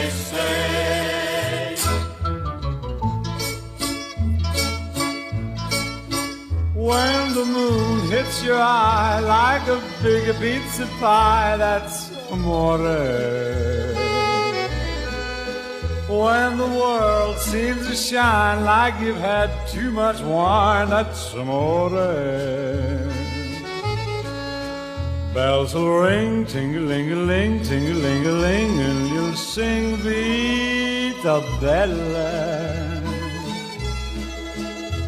they say. When the moon hits your eye like a big pizza pie, that's amore. When the world seems to shine like you've had too much wine, that's amore. Bells will ring, ting-a-ling-a-ling, ting-a-ling-a-ling, and you'll sing Vita Bella.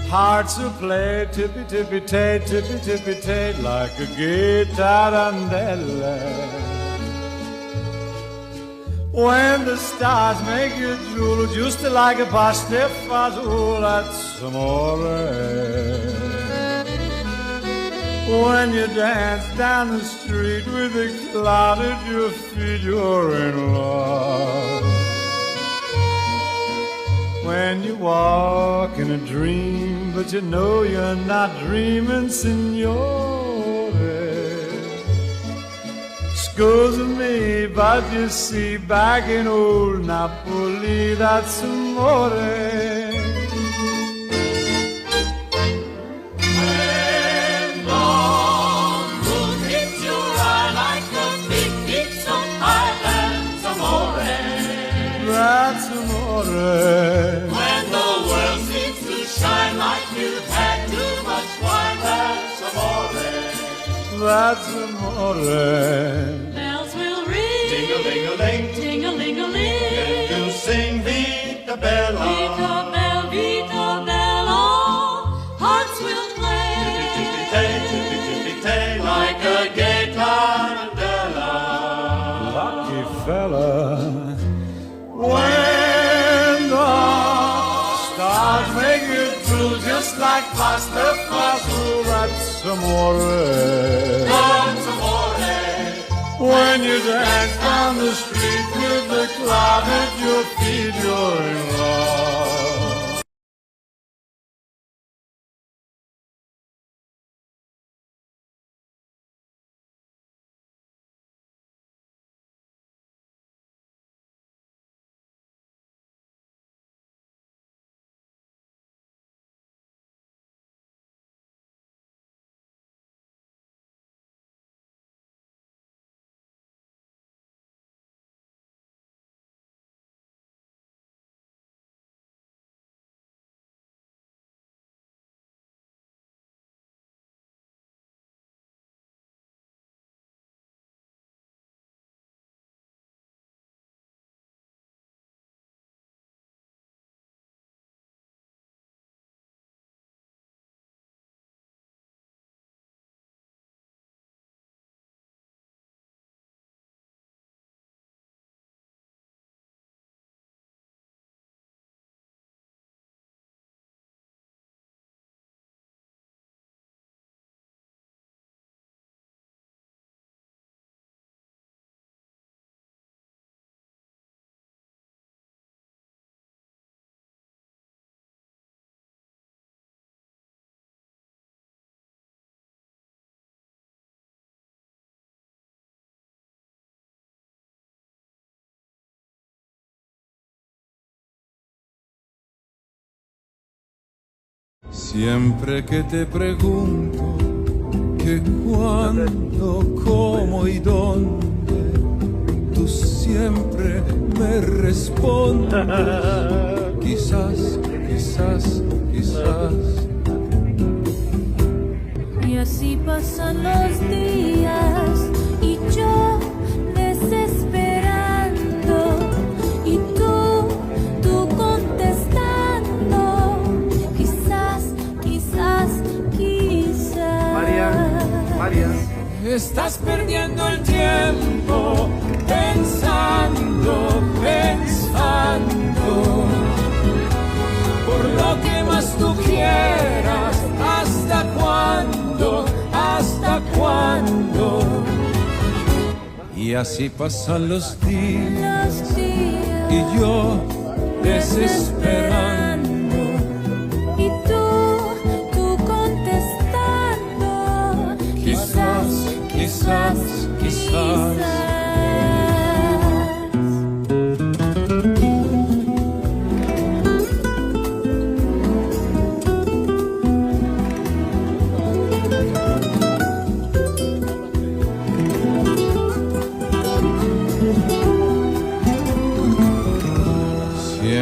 Hearts will play tippy-tippy-tay, tippy-tippy-tay, like a gay tarantella. When the stars make you drool, just like a pasta fazool, that's amore. When you dance down the street with a cloud at your feet, you're in love. When you walk in a dream, but you know you're not dreaming, signore. Scusa me, but you see, back in old Napoli, that's amore. That's amore. When the world seems to shine like you've had too much wine, that's amore. That's amore. Bells will ring, ting-a-ling-a-ling, ting-a-ling-a-ling, and you'll sing Vita Bella. Vita Bella, Vita Bella. Hearts will play, Tippy-tippy-tay, tippy-tippy-tay, like a gay tarantella. lucky fella. When the stars make you drool, just like pasta fazool, that's amore. That's amore. When you dance down the street with the cloud at your feet, you're in love. Siempre que te pregunto que cuándo, cómo y dónde, tú siempre me respondes, quizás, quizás, quizás. Y así pasan los días y yo desesperando y tú contestando, quizás, quizás, quizás. María. Estás perdiendo el tiempo pensando, pensando por lo que más tú quieras. ¿Hasta cuándo? ¿Hasta cuándo? Y así pasan los días y yo desesperando y tú contestando, quizás, quizás, quizás. quizás.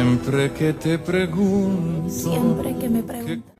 Siempre que te pregunto Siempre que me preguntas